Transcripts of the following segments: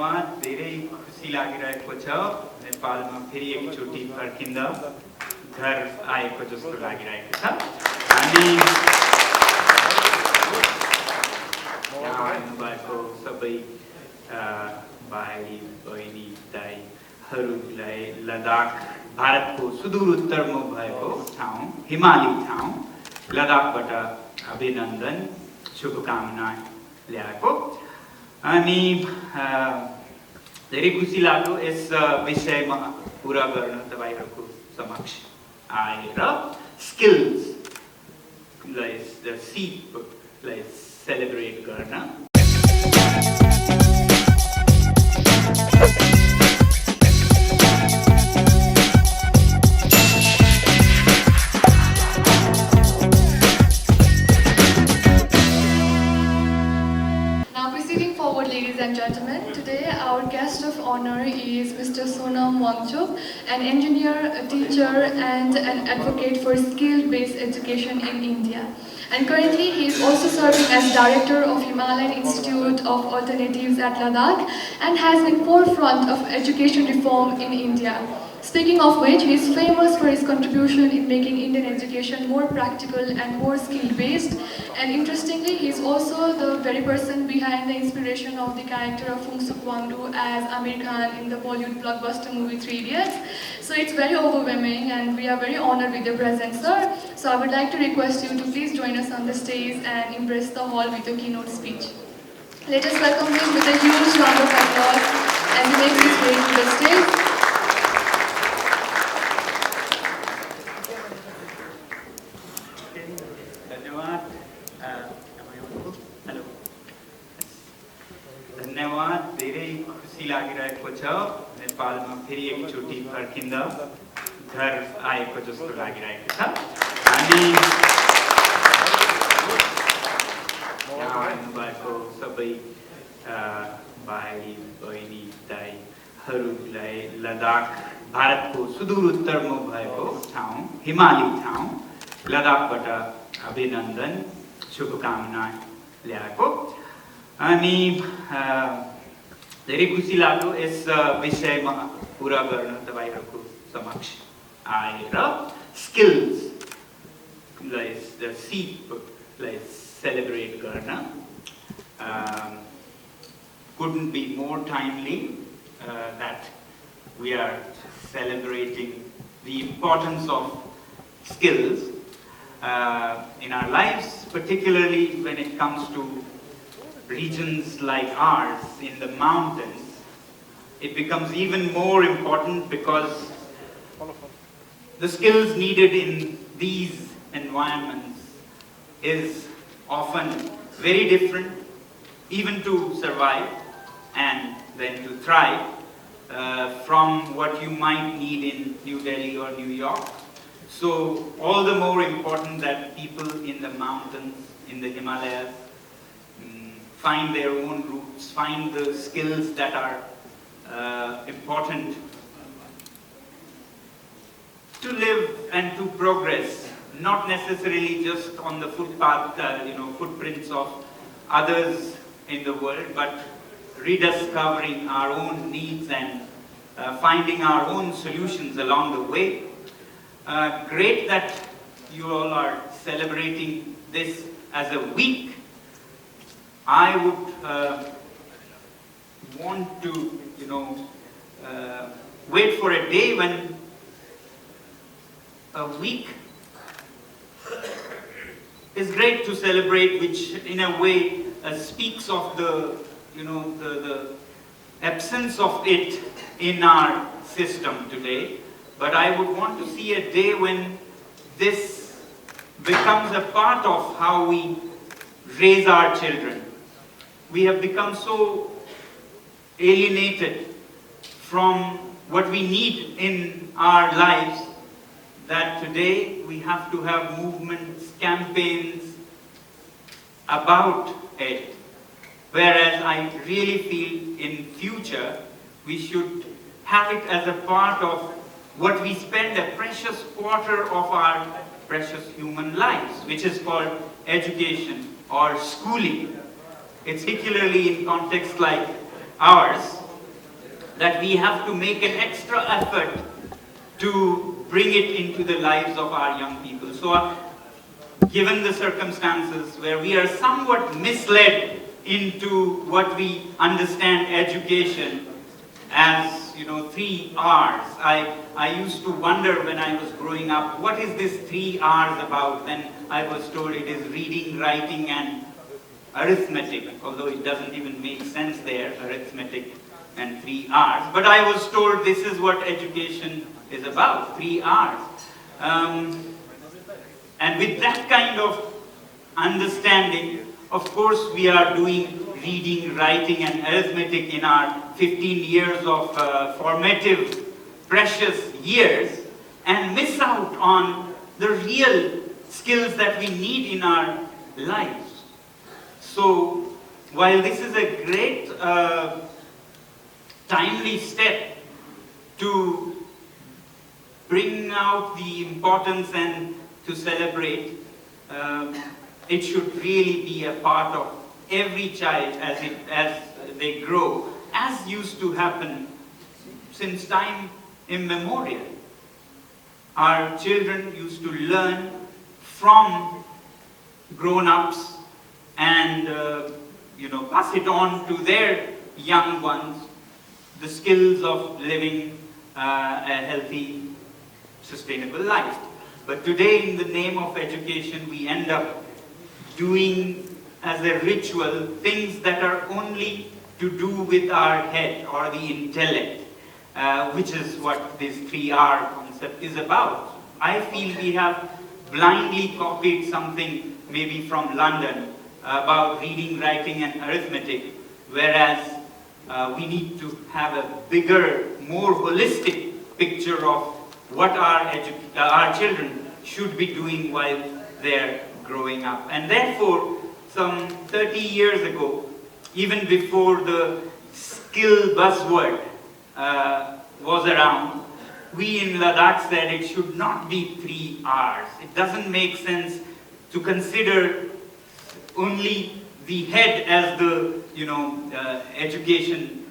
धन्यवाद धेरै खुसी लागिरहेको छ नेपालमा फेरि एकचोटि फर्किँदा घर आएको जस्तो लागिरहेको छ अनि यहाँ आउनुभएको सबै भाइ बहिनी दाइहरूलाई लद्दाख भारतको सुदूर उत्तरमा भएको ठाउँ हिमाली ठाउँ लद्दाखबाट अभिनन्दन शुभकामना ल्याएको अनि धेरै खुसी लाग्यो यस विषयमा कुरा गर्न तपाईहरुको समक्ष आएर स्किल्सलाई सिपलाई सेलिब्रेट गर्न Ladies and gentlemen, today our guest of honor is Mr. Sonam Wangchuk, an engineer, a teacher and an advocate for skill-based education in India. And currently he is also serving as director of Himalayan Institute of Alternatives at Ladakh and has been forefront of education reform in India. Speaking of which, he is famous for his contribution in making Indian education more practical and more skill-based. And interestingly, he is also the very person behind the inspiration of the character of Phunsukh Wangdu as Amir Khan in the Bollywood blockbuster movie 3 Idiots. So it's very overwhelming and we are very honored with your presence, sir. So I would like to request you to please join us on the stage and impress the hall with your keynote speech. Let us welcome him with a huge round of applause as he makes his way to the stage. धन्यवाद धेरै खुसी लागिरहेको छ नेपालमा फेरि एकचोटि फर्किँदा घर आएको जस्तो लागिरहेको छ अनि यहाँ आउनुभएको सबै भाइ बहिनी दाइहरूलाई लद्दाख भारतको सुदूर उत्तरमा भएको ठाउँ हिमाली ठाउँ लद्दाखबाट अभिनन्दन शुभकामना ल्याएको अनि धेरै खुसी लाग्यो यस विषयमा कुरा गर्न तपाईहरुको समक्ष आएर स्किल्सलाई सिपलाई सेलिब्रेट गर्न couldn't be more timely that we are celebrating the importance of skills in our lives, particularly when it comes to regions like ours in the mountains. It becomes even more important because the skills needed in these environments is often very different, even to survive and then to thrive, from what you might need in New Delhi or New York. So all the more important that people in the mountains, in the Himalayas, find their own roots, find the skills that are important to live and to progress, not necessarily just on the footpath, footprints of others in the world, but rediscovering our own needs and finding our own solutions along the way. Great that you all are celebrating this as a week. I would want to, wait for a day when a week is great to celebrate, which in a way speaks of the absence of it in our system today. But I would want to see a day when this becomes a part of how we raise our children. We have become so alienated from what we need in our lives that today we have to have movements, campaigns about it. Whereas I really feel in future we should have it as a part of what we spend a precious quarter of our precious human lives, which is called education or schooling. It's particularly in contexts like ours, that we have to make an extra effort to bring it into the lives of our young people. So, given the circumstances where we are somewhat misled into what we understand education as, 3 R's. I used to wonder when I was growing up, what is this 3 R's about? Then I was told it is reading, writing, and arithmetic, although it doesn't even make sense there, arithmetic and 3 R's. But I was told this is what education is about, 3 R's. And with that kind of understanding, of course, we are doing reading, writing, and arithmetic in our 15 years of formative, precious years, and miss out on the real skills that we need in our lives. So, while this is a great, timely step to bring out the importance and to celebrate, it should really be a part of every child as they grow, as used to happen since time immemorial. Our children used to learn from grown-ups and pass it on to their young ones, the skills of living a healthy, sustainable life. But today, in the name of education, we end up doing as a ritual things that are only to do with our head or the intellect, which is what this 3R concept is about. I feel we have blindly copied something maybe from London about reading, writing, and arithmetic, whereas we need to have a bigger, more holistic picture of what our children should be doing while they're growing up. And therefore, some 30 years ago, even before the skill buzzword was around, we in Ladakh said it should not be 3 R's. It doesn't make sense to consider only the head as the education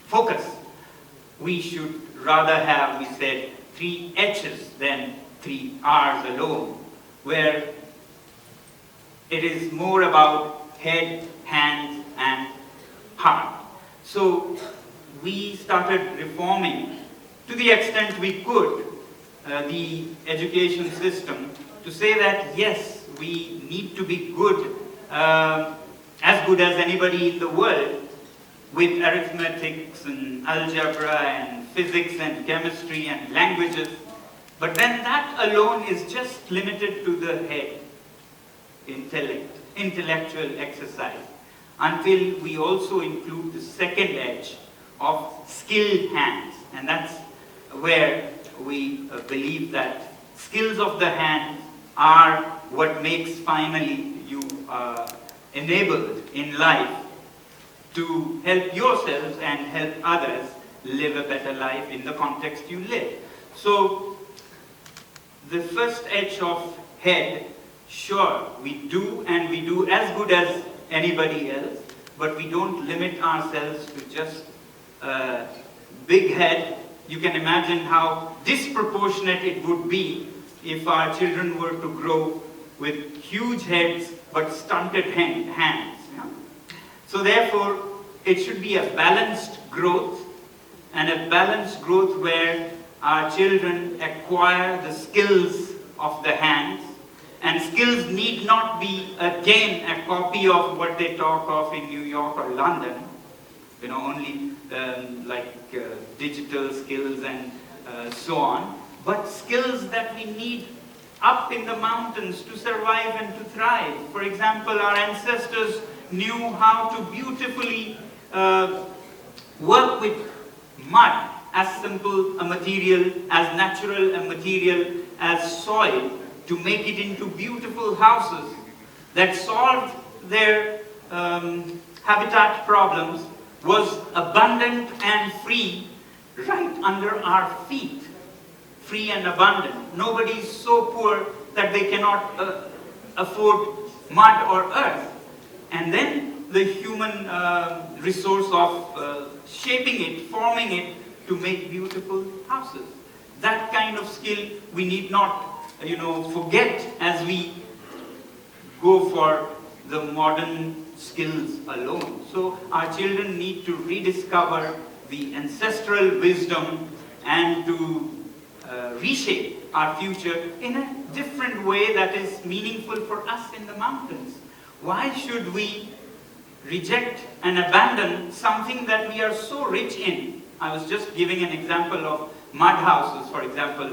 focus. We should rather have, we said, 3 H's than 3 R's alone, where it is more about head, hands, and heart. So we started reforming to the extent we could the education system to say that yes, we need to be good as anybody in the world with arithmetics and algebra and physics and chemistry and languages. But then that alone is just limited to the head, intellectual exercise, until we also include the second edge of skilled hands. And that's where we believe that skills of the hand are what makes finally you enabled in life to help yourselves and help others live a better life in the context you live. So the first edge of head, sure, we do as good as anybody else, but we don't limit ourselves to just a big head. You can imagine how disproportionate it would be if our children were to grow with huge heads but stunted hands. Yeah? So therefore, it should be a balanced growth, and a balanced growth where our children acquire the skills of the hands, and skills need not be again a copy of what they talk of in New York or London, only digital skills and so on, but skills that we need up in the mountains to survive and to thrive. For example, our ancestors knew how to beautifully work with mud, as simple a material, as natural a material as soil, to make it into beautiful houses that solved their habitat problems, was abundant and free right under our feet. Free and abundant. Nobody is so poor that they cannot afford mud or earth. And then the human resource of shaping it, forming it to make beautiful houses. That kind of skill we need not, forget as we go for the modern skills alone. So our children need to rediscover the ancestral wisdom and to reshape our future in a different way that is meaningful for us in the mountains. Why should we reject and abandon something that we are so rich in? I was just giving an example of mud houses, for example.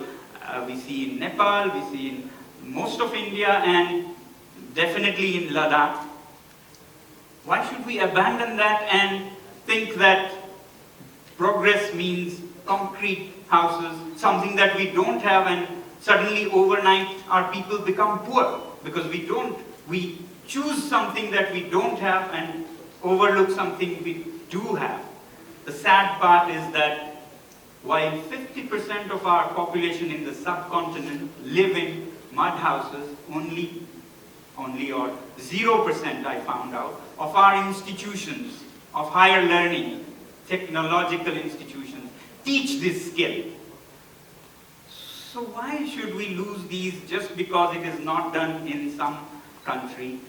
We see in Nepal, we see in most of India, and definitely in Ladakh. Why should we abandon that and think that progress means concrete houses, something that we don't have, and suddenly overnight our people become poor because we choose something that we don't have and overlook something we do have. The sad part is that while 50% of our population in the subcontinent live in mud houses, only or 0% I found out of our institutions of higher learning, technological institutions, teach this skill. So why should we lose these just because it is not done in some country?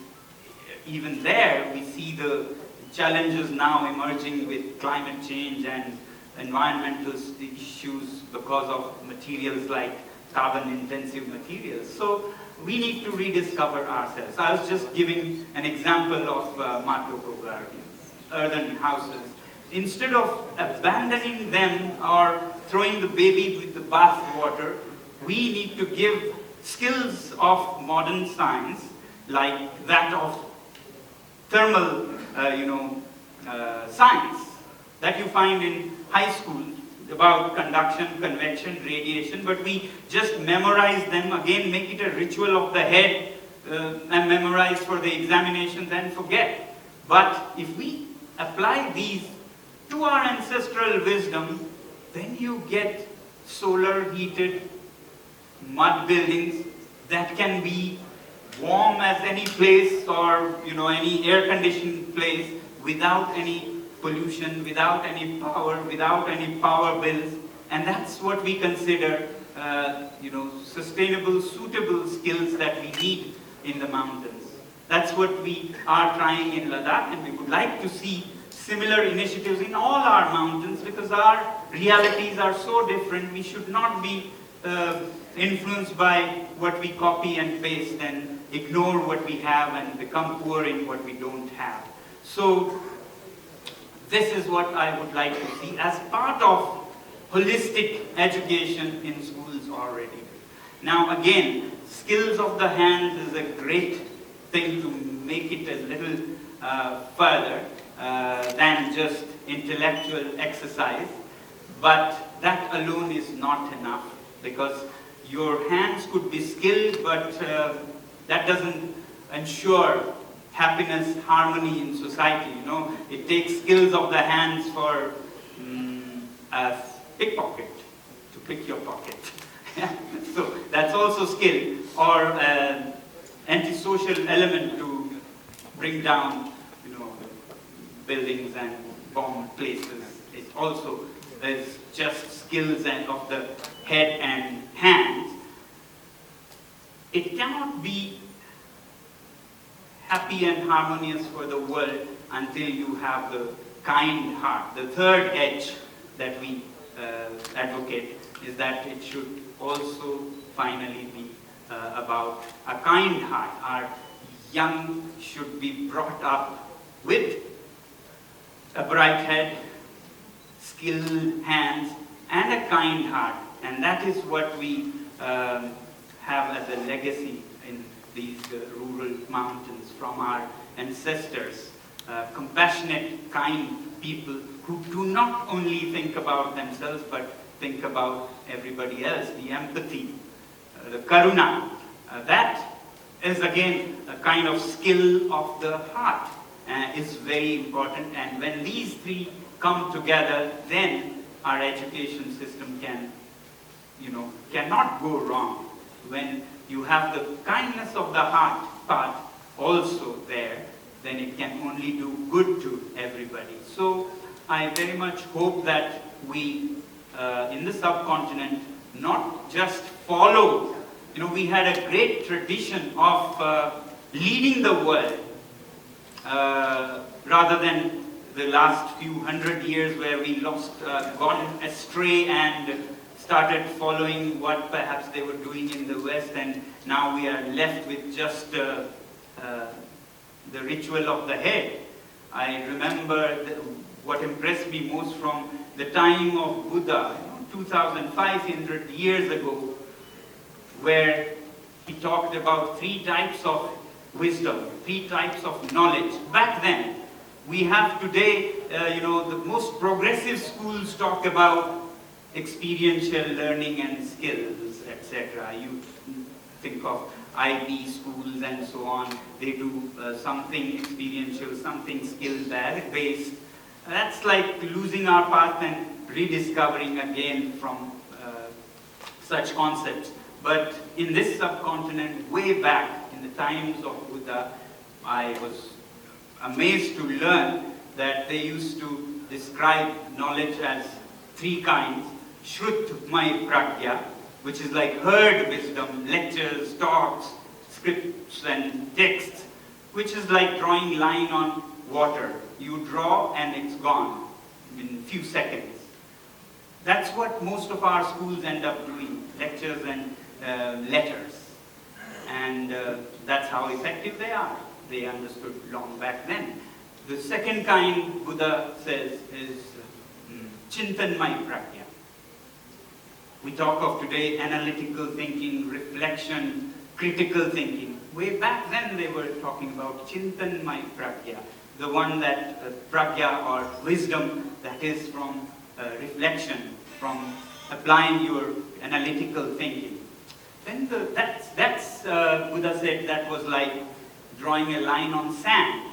Even there, we see the challenges now emerging with climate change and environmental issues because of materials like carbon-intensive materials. So we need to rediscover ourselves. I was just giving an example of Matoko earthen houses. Instead of abandoning them or throwing the baby with the bath water, we need to give skills of modern science, like that of thermal, science that you find in high school about conduction, convection, radiation, but we just memorize them, again make it a ritual of the head and memorize for the examinations and forget. But if we apply these to our ancestral wisdom, then you get solar heated mud buildings that can be warm as any place or any air conditioned place without any pollution, without any power bills, and that's what we consider sustainable, suitable skills that we need in the mountains. That's what we are trying in Ladakh, and we would like to see similar initiatives in all our mountains because our realities are so different. We should not be influenced by what we copy and paste and ignore what we have and become poor in what we don't have. So this is what I would like to see as part of holistic education in schools already. Now again, skills of the hands is a great thing to make it a little further than just intellectual exercise, but that alone is not enough because your hands could be skilled, but that doesn't ensure happiness, harmony in society. It takes skills of the hands for a pickpocket, to pick your pocket. So that's also skill, or an antisocial element to bring down, buildings and bomb places. It also is just skills of the head and hands. It cannot be happy and harmonious for the world until you have the kind heart. The third edge that we advocate is that it should also finally be about a kind heart. Our young should be brought up with a bright head, skilled hands, and a kind heart. And that is what we have as a legacy in these rural mountains from our ancestors. Compassionate, kind people who do not only think about themselves but think about everybody else. The empathy, the karuna, that is again a kind of skill of the heart, is very important. And when these three come together, then our education system cannot go wrong. When you have the kindness of the heart part also there, then it can only do good to everybody. So I very much hope that we, in the subcontinent, not just follow, we had a great tradition of leading the world, rather than the last few hundred years where we gone astray and started following what perhaps they were doing in the West, and now we are left with just the ritual of the head. I remember what impressed me most from the time of Buddha, 2,500 years ago, where he talked about 3 types of wisdom, 3 types of knowledge. Back then, we have today, the most progressive schools talk about experiential learning and skills, etc. You think of IB schools and so on. They do something experiential, something skill-based. That's like losing our path and rediscovering again from such concepts. But in this subcontinent, way back in the times of Buddha, I was amazed to learn that they used to describe knowledge as 3 kinds. Shrut Mai Pragya, which is like heard wisdom, lectures, talks, scripts and texts, which is like drawing line on water. You draw and it's gone in a few seconds. That's what most of our schools end up doing, lectures and letters. And that's how effective they are. They understood long back then. The second kind, Buddha says, is Chintanmay Pragya. We talk of today analytical thinking, reflection, critical thinking. Way back then they were talking about Chintanmay Pragya, the one that Pragya or wisdom that is from reflection, from applying your analytical thinking. Then Buddha said that was like drawing a line on sand,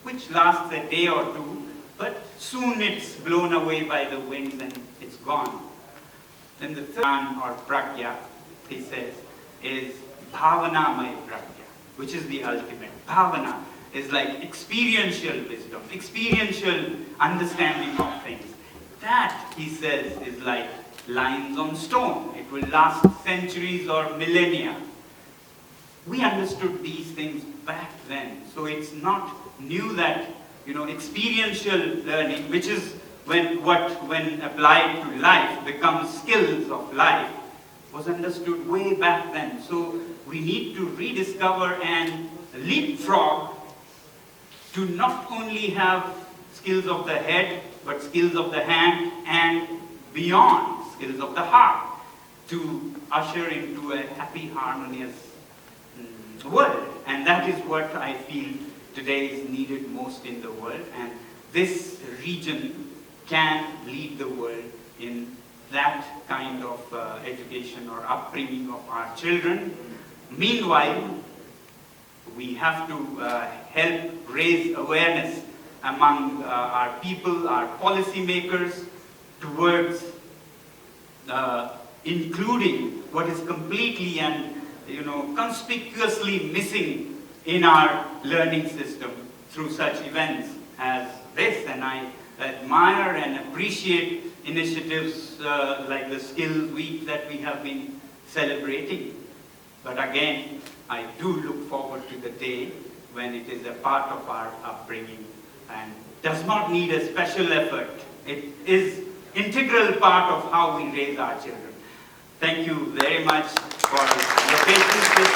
which lasts a day or two, but soon it's blown away by the winds and it's gone. Then the third or pragya, he says, is bhavanamaya pragya, which is the ultimate. Bhavana is like experiential wisdom, experiential understanding of things. That, he says, is like lines on stone. It will last centuries or millennia. We understood these things back then, so it's not new that experiential learning, which is when applied to life becomes skills of life, was understood way back then. So we need to rediscover and leapfrog to not only have skills of the head, but skills of the hand and beyond, skills of the heart, to usher into a happy, harmonious world. And that is what I feel today is needed most in the world, and this region can lead the world in that kind of education or upbringing of our children. Meanwhile, we have to help raise awareness among our people, our policy makers, towards including what is completely and conspicuously missing in our learning system through such events as this. And I admire and appreciate initiatives like the Skills Week that we have been celebrating. But again, I do look forward to the day when it is a part of our upbringing and does not need a special effort. It is integral part of how we raise our children. Thank you very much for your patience with